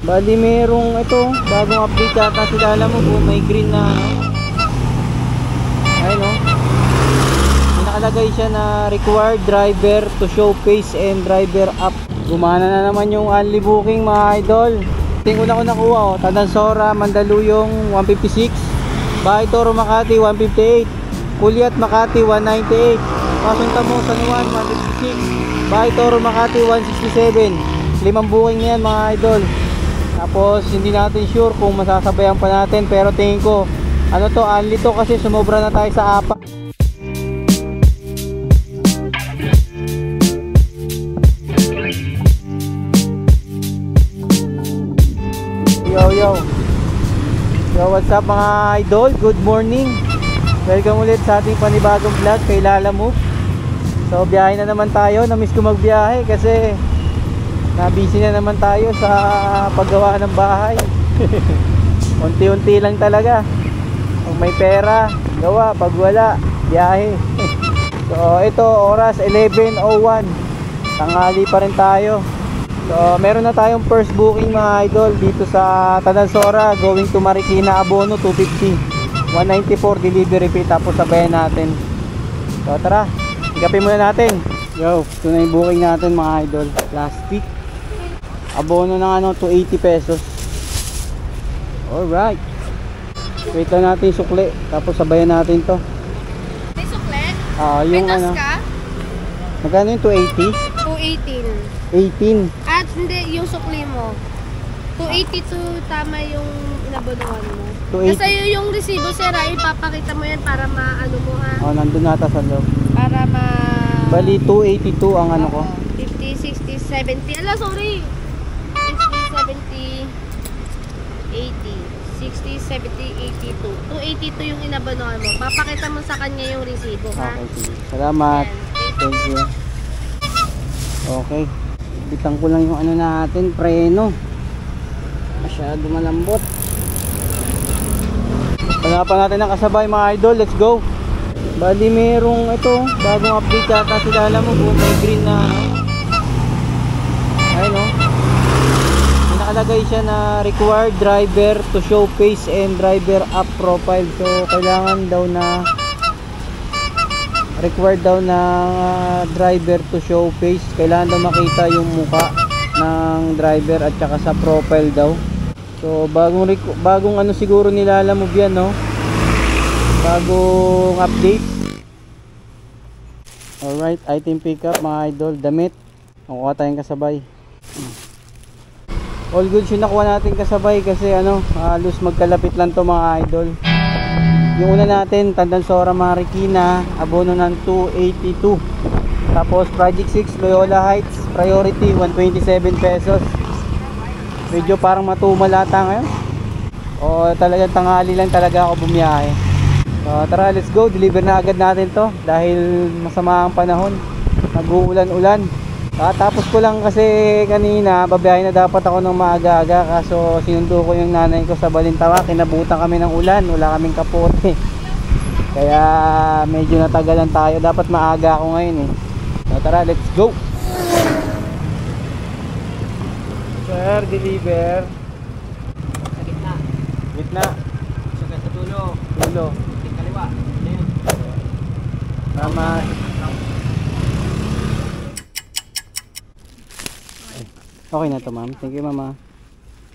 Bali merong ito, bagong update yata sila, alam mo po, may green na ayun o. Nakalagay siya na required driver to show face and driver app. Gumana na naman yung only booking mga idol. Tingin ko na nakuha o. Tanansora, Mandaluyong 156, Bahay Toro Makati 158, Puliat Makati 198, Pasunta mo San Juan 156, Bahay Toro Makati 167. 5 booking yan mga idol. Tapos hindi natin sure kung masasabayan pa natin, pero tingin ko ano to, only to kasi sumobra na tayo sa apat. Yo, what's up mga idol? Good morning. Welcome ulit sa ating panibagong vlog kay Lala Move. So biyahe na naman tayo. Na-miss ko magbiyahe kasi na-busy na naman tayo sa paggawa ng bahay. Unti-unti lang talaga. Kung may pera, gawa. Pag wala, biyahe. So ito, oras 11:01. Tanghali pa rin tayo. So meron na tayong first booking mga idol dito sa Tanansora, going to Marikina, Abono 250, 194 delivery fee. Tapos sabayan natin. So tara, ikapin muna natin. Yo, ito na yung booking natin mga idol. Plastic abono ng ano, 280 pesos. Alright, wait lang natin yung sukli. Tapos sabayan natin to. May sukli? Yung Petos ano ka? magkano yung 280? 218. 18. At hindi, yung sukli mo 282 tama yung inabonohan mo. 280. Kasi yung resibo sir, ipapakita mo yan para maano mo ha. Nandun nata sa loob. Para ma... Bali 282 ang ano ko. 50, 60, 70. Ala, sorry. 60, 70, 80. 60, 70, 82. 282 yung inabonohan mo. Papakita mo sa kanya yung resibo ha. Okay, sige. Salamat. Yan. Thank you. Okay. Bitang ko lang yung ano natin, preno. Masyado malambot. Panapan natin ang kasabay mga idol. Let's go. Bali merong ito, bagong update yata sila, alam mo po, may green na ayun o. Nakalagay siya na required driver to show face and driver app profile. So kailangan daw na required daw na driver to show face. Kailangan daw makita yung muka ng driver at saka sa profile daw. So bagong ano siguro nila, alam mo yan no, bagong update. Alright, item pickup mga idol. Damit, nakuha tayong kasabay. All goods yung nakuha natin kasabay kasi ano, halos magkalapit lang to mga idol. Yung una natin, Tanansora, Marikina, abono ng 282. Tapos Project 6, Loyola Heights, priority 127 pesos. Medyo parang matumal ata ngayon. O talagang tanghali lang talaga ako bumiyahe. So tara, let's go. Deliver na agad natin to dahil masama ang panahon. Nag-uulan-ulan. Tapos ko lang kasi kanina, babiyahe na dapat ako ng maaga-aga. Kaso sinundo ko yung nanay ko sa Balintawa. Kinabutan kami ng ulan, wala kaming kapote. Kaya medyo natagalan tayo. Dapat maaga ako ngayon eh. So tara, let's go. Sir, deliver. Sa gitna. Gitna. Sa dulo. Dulo. Kaliwa. Tama. Okay na to ma'am. Thank you mama.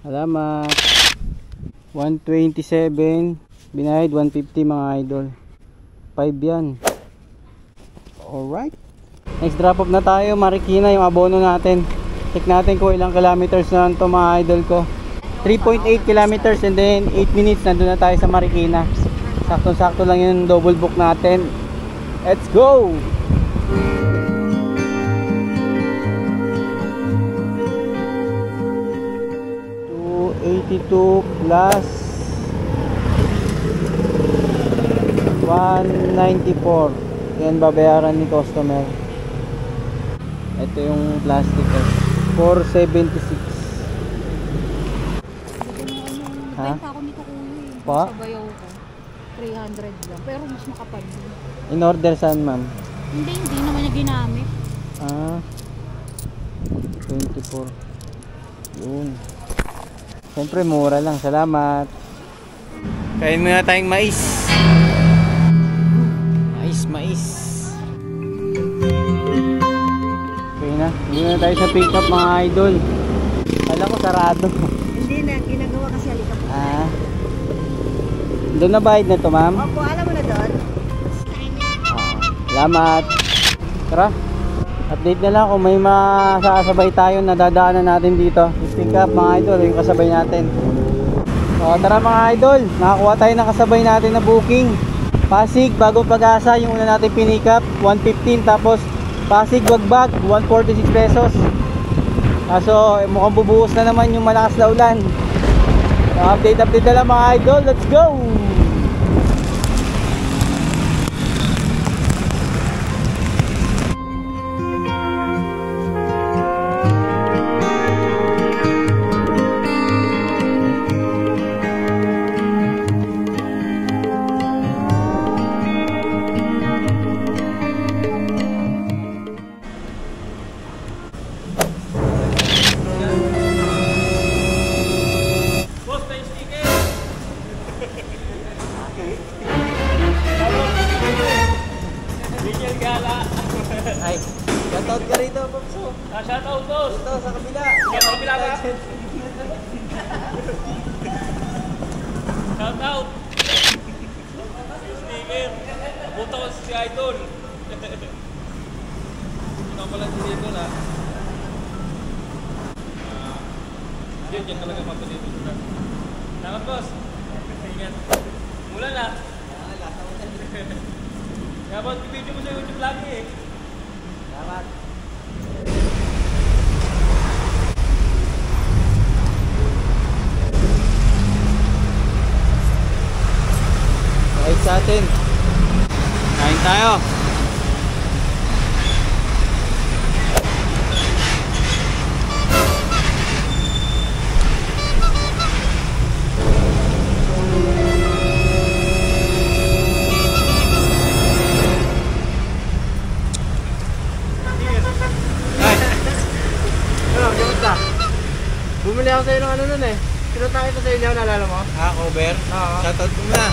Salamat. 127. Binayad 150 mga idol. 5 yan. Alright. Next drop off na tayo. Marikina yung abono natin. Check natin kung ilang kilometers na ito mga idol ko. 3.8 kilometers and then 8 minutes nandun na tayo sa Marikina. Sakto-sakto lang yung double book natin. Let's go! 82 plus 194. Yan babayaran ni customer. Ito yung plastic 476. Ha? Benta ako nito kuya. Pa? Sa bayaw ko. 300 lang. Pero mas makapal din. In order saan ma'am? Hindi naman niya ginamit. 24. Yun. Siyempre, mura lang. Salamat. Kain muna tayong mais. Mais. Okay na. Hindi na tayo sa pick up mga idol. Alam ko sarado. Hindi na, ginagawa kasi alikabok. Doon na bayad na to, ma'am? Opo, alam mo na doon. Salamat. Tara. Update na lang kung may masasabay tayo na dadaanan natin dito. Pick up mga idol, yung kasabay natin. So, tara mga idol, nakakuha tayo ng kasabay natin na booking. Pasig, Bagong Pag-asa, yung una natin pinick up, 115. Tapos Pasig, Wagbag, 146 pesos. Kaso mukhang bubuhos na naman yung malakas na ulan. So, update na lang mga idol, let's go! Ay, shoutout ka rito, Popso. Shoutout, boss. Ito, sa kabila. Sa kabila ba? Shoutout. Sticker. Apunta ko si Idol. Ikaw pala si Idol, ha? Yan talaga mapalito na. Salamat, boss. Ingat. Mula na. Kaya ba, video mo sa YouTube lagi eh. Salamat. Kahit sa atin. Kain tayo. Bumili ako sa'yo ng ano nun eh. Pinunta kita sa inyo, naalala mo? Cover? Oo. Shoutout mo na.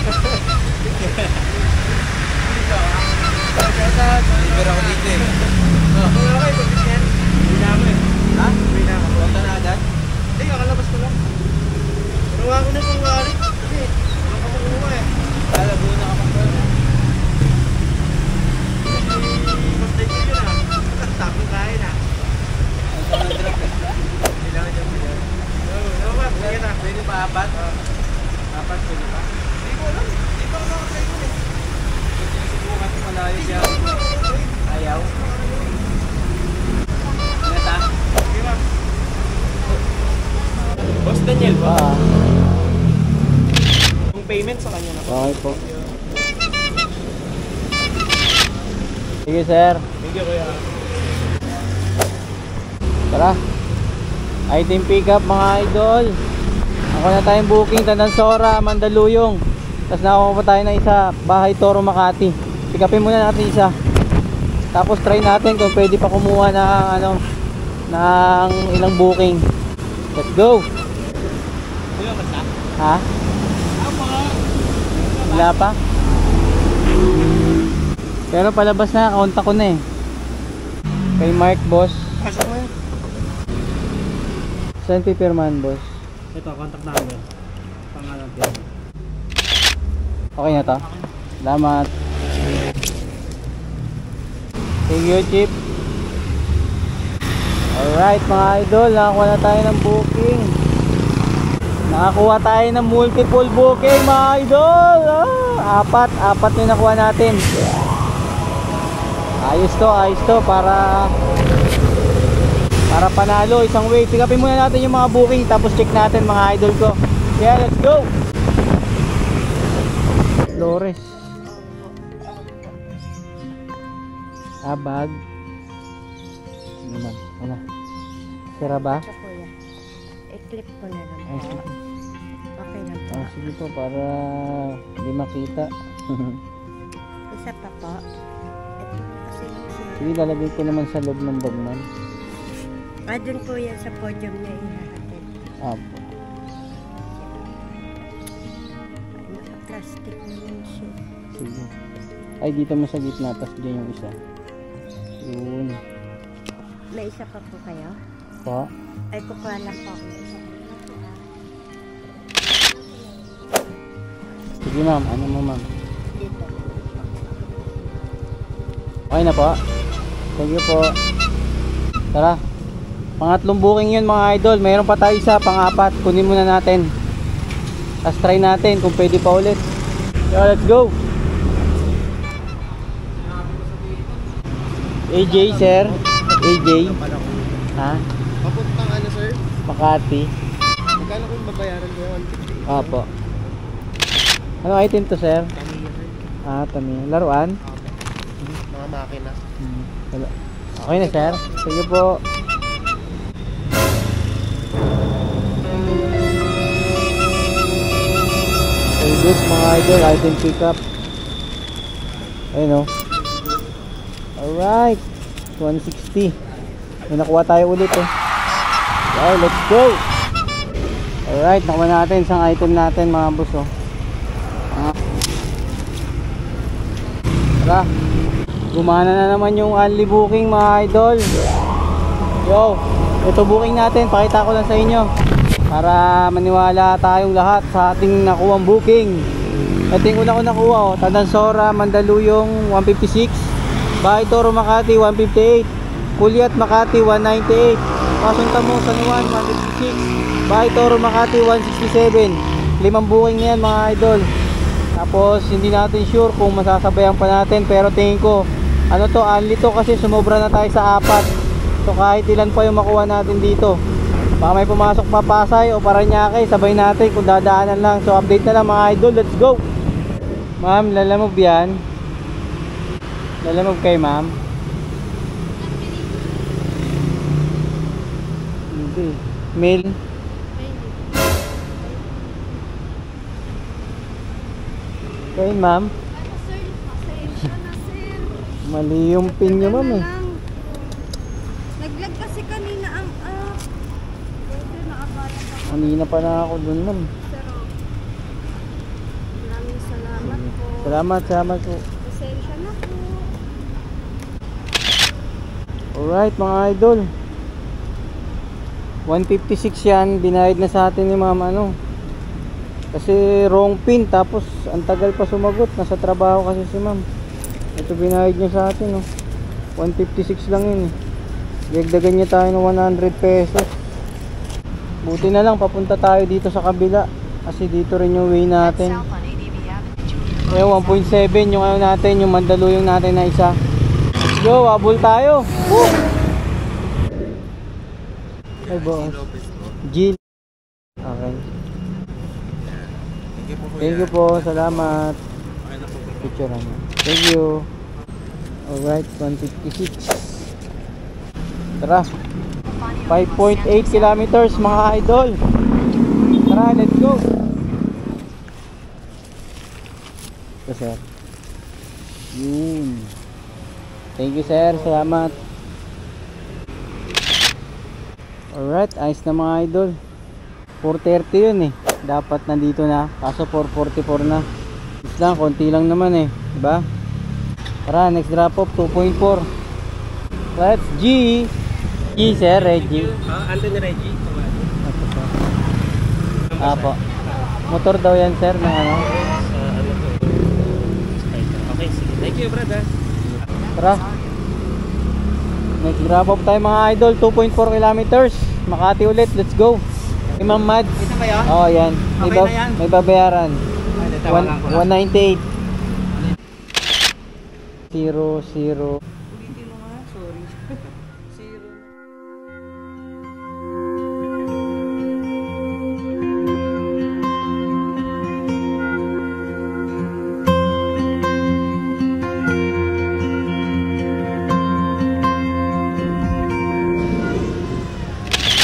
Shoutout. Libre ako dito eh. Wala kayo, pagkit yan. Hindi na ako eh. Ha? Hindi na ako. Punta na agad? Hindi, kakalabas ko lang. Pinuha ko na itong wali. Kasi, walang ka kumuha eh. Lalabo na kapag ko. Mas tayo ko yun ah. Tapos kain ah. Ang sarang drop eh. Kailangan dyan mo dyan. Oo, ba? Sige na. Pwede pa apat? Apat pwede pa? Hindi ko alam. Hindi pa ako nakasay ko eh. Sinusubukan ko malayo siya. Ayaw. Neta? Sige ba? Boss Daniel ba? Yung payment sa kanya na po. Okay po. Sige sir. Thank you kuya. Tara. Item pick up mga idol. Ako na tayong booking Tandansora, Mandaluyong. Tapos nakakuha pa tayo ng isa, Bahay Toro, Makati. Pick upin muna natin isa. Tapos try natin kung pwede pa kumuha ng ano ng ilang booking. Let's go. Kuya, basta? Ha? Wala pa? Pero palabas na, kontak ko na eh. Kay Mark boss. Pasok mo yun. Saan pipirman boss? Ito, contact number. Pangalan ko. Okay na to? Salamat. Thank you, Chip. Alright mga idol, nakakuha na tayo ng booking. Nakakuha tayo ng multiple booking mga idol. Apat yung nakuha natin. Ayos to para panalo isang way. Pick upin muna natin yung mga booking tapos check natin mga idol ko. Yeah, let's go. Flores. Bag. Ano? Sira ba? Ito kuya. I-clip ko na lang. Ay, sige. Okay lang po. Sige po para hindi makita. Isa pa po. Ito kasi Sige, lalagay ko naman sa loob ng bag man. doon po yan sa podium na ihahatid. Apo. plastic naman siya. Sige. Ay, dito mo sa gitna, tapos dyan yung isa. Yun. May isa pa po kayo? Pa. Ay, kukuha lang po ako isa. Sige ma'am, ano mo ma'am? Dito. Okay na po. Sige po. Tara. Pangatlong booking yun mga idol. Mayroon pa tayo isa, pang-apat. Kunin muna natin. Tapos try natin kung pwede pa ulit. So, let's go. AJ sir. AJ. Ha? Papuntang ano sir? Makati. Magkano kung babayaran ko yun? Apo. Ano item to sir? Tamiya sir. Ah, Tamiya. Laruan? Mga makina. Wala. Okay na sir. Sige po. So this mga idol, item pick up. Ayun o. Alright. 160. May nakuha tayo ulit eh. Okay, let's go. Alright, nakuha natin isang item natin mga boss oh. Tara. Gumana na naman yung only booking mga idol. Yo, ito booking natin, pakita ko lang sa inyo para maniwala tayong lahat sa ating nakuhang booking. Ito yung una ko nakuha oh, Tandansora, Mandaluyong 156, Bahay Toro Makati 158, Kulyat Makati 198, Pasong San Juan 156, Bahay Toro Makati 167. 5 booking na yan mga idol. Tapos hindi natin sure kung masasabayan pa natin, pero tingin ko ano to, only to kasi sumobra na tayo sa 4. So kahit ilan pa yung makuha natin dito, baka may pumasok pa Pasay o Paranaque, sabay natin kung dadaanan lang. So update na lang mga idol, let's go. Ma'am, lalamog yan. Lalamog kay ma'am. Hindi. Mail. Kay ma'am. Mali yung pin nyo ma'am eh. Naglag kasi kanina ang app. Pwede naabala pa. Kanina pa na ako dun ma'am. Pero, maraming salamat po. Salamat po. Pasensya na po. Alright mga idol, 156 yan, binayad na sa atin ni ma'am ano. Kasi wrong pin, tapos ang tagal pa sumagot, nasa trabaho kasi si ma'am. Ito binayad niya sa atin oh. 156 lang yun eh. Dagdagan niya tayo ng 100 pesos. Buti na lang papunta tayo dito sa kabila, kasi dito rin yung way natin. Eh 1.7 yung ano natin, yung Mandaluyong natin na isa. Let's go, habol tayo. Woo! Ay boss. Jill. Okay. Thank you po, salamat. Picture naman. Thank you. Alright, 156. Tara. 5.8 kilometers mga idol. Tara, let's go. Ito sir. Yun. Thank you sir, salamat. Alright, ayos na mga idol. 4:30 yun eh. Dapat nandito na, kaso 4:44 na. Lang, konti lang naman eh, diba? Tara, next drop off 2.4. Let's G. G sir, Reggie. Anthony Reggie. Apo. Motor daw yan sir ng ano. Okay, sige. Thank you brother. Tara. Next drop off tayo mga idol, 2.4 kilometers. Makati ulit, let's go. Imam Mad. Ito ba yan? Oo, yan. Okay na yan? May babayaran. 198. 00.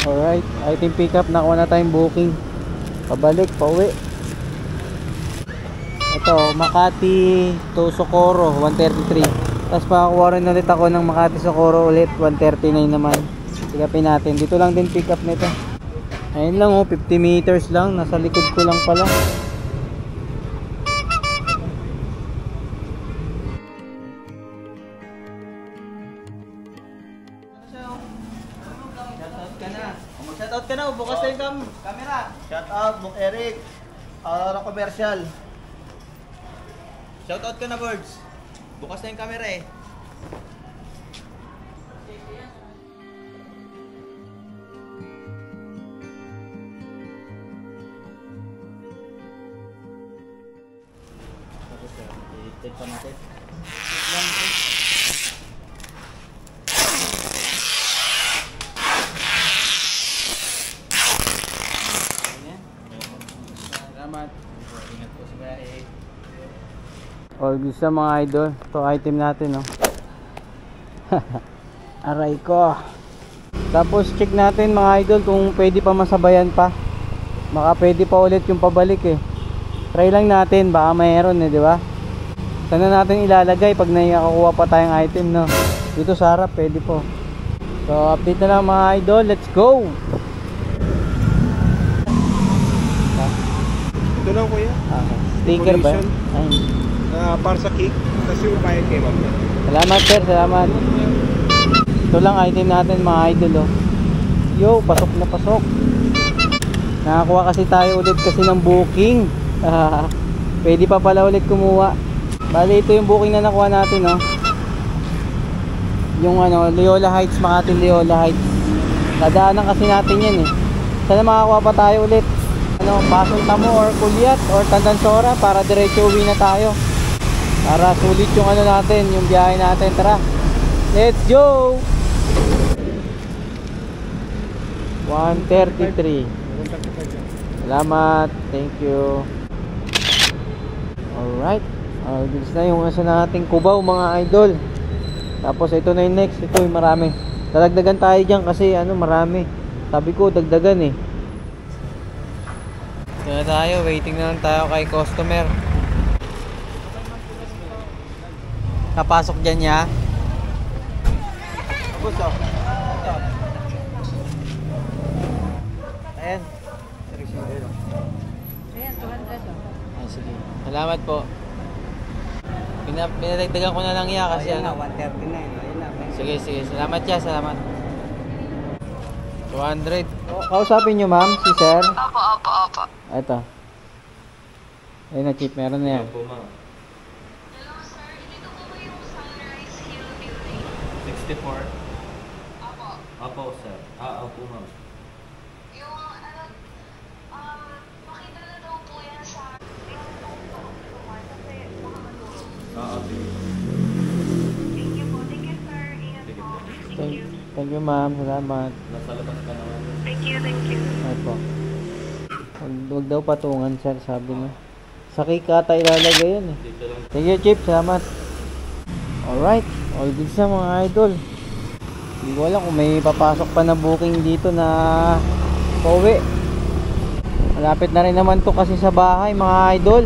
Alright, item pick up, nakuha na tayong booking. Pabalik, pauwi. Ito, Makati to Socorro 133. Tapos makakuha rin ulit ako ng Makati Socorro ulit 139 naman. Pick-upin natin. Dito lang din pick up nito. Ayun lang oh, 50 meters lang. Nasa likod ko lang pala. Shout out, Bong Eric. Aurora Commercial. Shout out ka na, Birds. Bukas na yung camera eh. Tapos i-take pa natin. Salamat. Ingat po sa bahay. All goods na mga idol. Ito item natin, no. Aray ko. Tapos check natin mga idol kung pwede pa masabayan pa. Baka pwede pa ulit yung pabalik eh. Try lang natin, baka mayroon eh, di ba? Sana natin ilalagay pag nakakuha pa tayong item, no. Dito sa harap pwede po. So update na lang mga idol. Let's go. Ito lang kuya. Sticker ba? Decoration. Ay. Para sa cake. Tapos yung bayad kay ma'am. Salamat sir, salamat. Ito lang item natin mga idol, oh. Yo, pasok na pasok. Nakakuha kasi tayo ulit kasi ng booking. Pwede pa pala ulit kumuha. Bali ito yung booking na nakuha natin, oh. Yung ano, Loyola Heights, Makati Loyola Heights. Dadaanan kasi natin yan eh. Sana makakuha pa tayo ulit. Ano, Pasong Tamo or Kulyat or Tandansora para diretso uwi na tayo. Para sulit yung ano natin, yung biyahe natin. Tara, let's go! 133. Salamat, thank you. Alright, bilis na yung asa nating Cubao mga idol. Tapos ito na yung next, ito yung marami. Dadagdagan tayo dyan kasi ano, marami. Sabi ko dagdagan eh. Ito na tayo, waiting na lang tayo kay customer. Napasok dyan niya. Gusto. Ayan. Ayan, 200 oh. Ah, sige. Salamat po. Pinadagdagan ko na lang yan kasi ano. 139. Ayun na. Sige, sige. Salamat ya, salamat. 200. Kausapin nyo ma'am, si sir? Opo. Ito. Ayun na, chip. Meron na yan. Hello sir, dito po ba yung Sunrise Hill Building? 64. Opo. Opo, sir. Opo, ma'am. Yung ano, makita na daw po yan sa yung kasi baka matulog. Okay. Thank you po. Thank you sir. Ingat po. Thank you. Thank you ma'am, salamat. Nasa labas ka naman. Thank you. Ay po. Huwag daw patungan sir, sabi niya. Sa cake ata ilalagay yan eh. Dito lang. Thank you chip, salamat. Alright, all good na mga idol. Hindi ko alam kung may papasok pa na booking dito na pauwi. Malapit na rin naman to kasi sa bahay mga idol.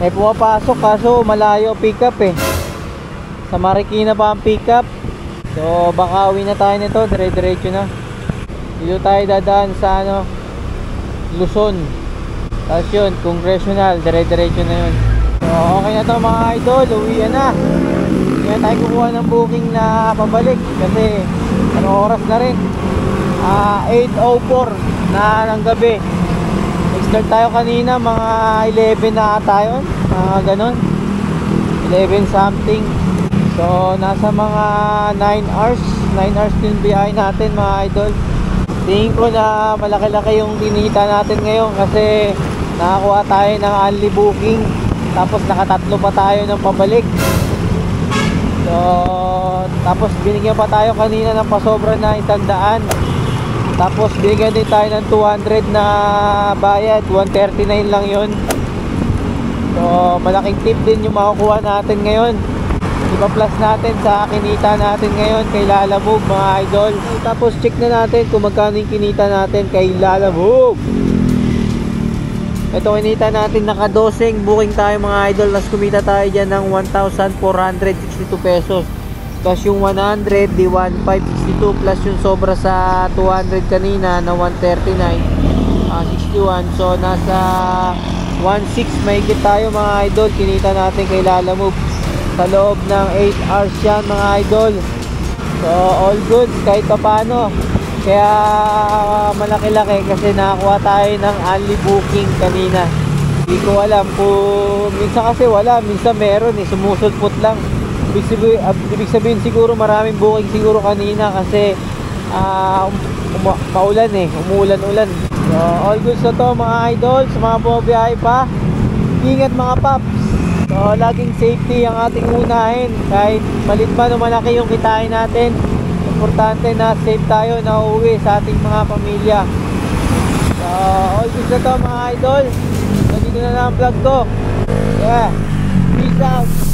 May pumapasok kaso malayo pick up eh. Sa Marikina pa ang pick up. So baka uwi na tayo nito, dire-diretso na. Dito tayo dadaan sa ano, Luzon. Tapos yun, Congressional, dire-diretso na yun. So okay na to mga idol, uwi na. Hindi na tayo kukuha ng booking na pabalik kasi ano oras na rin. 8:04 na ng gabi. Nag-start tayo kanina mga 11 na ata yun, mga ganon, 11 something. So nasa mga 9 hours din biyahe natin mga idol. Tingin ko na malaki-laki yung kinita natin ngayon kasi nakakuha tayo ng only booking, tapos nakatatlo pa tayo ng pabalik. So tapos binigyan pa tayo kanina ng pasobra na 100. Tapos binigyan din tayo ng 200 na bayad, 139 lang yun. So malaking tip din yung makukuha natin ngayon. Ipa-plus natin sa kinita natin ngayon kay Lalamove mga idol. Tapos check na natin kung magkano yung kinita natin kay Lalamove. Ito kinita natin naka-dosing booking tayo mga idol. Tapos kumita tayo dyan ng 1,462 pesos. Tapos yung 100 di 1,562 plus yung sobra sa 200 kanina na 139, 61. So nasa 1,600 may higit tayo mga idol. Kinita natin kay Lalamove sa loob ng 8 hours yan mga idol. So all good kahit pa paano. Kaya malaki-laki kasi nakakuha tayo ng early booking kanina. Hindi ko alam kung minsan kasi wala, minsan meron sumusulpot lang. Ibig sabihin siguro maraming booking siguro kanina kasi maulan umuulan-ulan. So all goods na to mga idol, sa mga bumabiyahe pa, ingat mga paps. So laging safety ang ating unahin, kahit malit man o malaki yung kitain natin, importante na safe tayo na uuwi sa ating mga pamilya. So all goods na to mga idol, nandito na lang ang vlog ko. Yeah, peace out.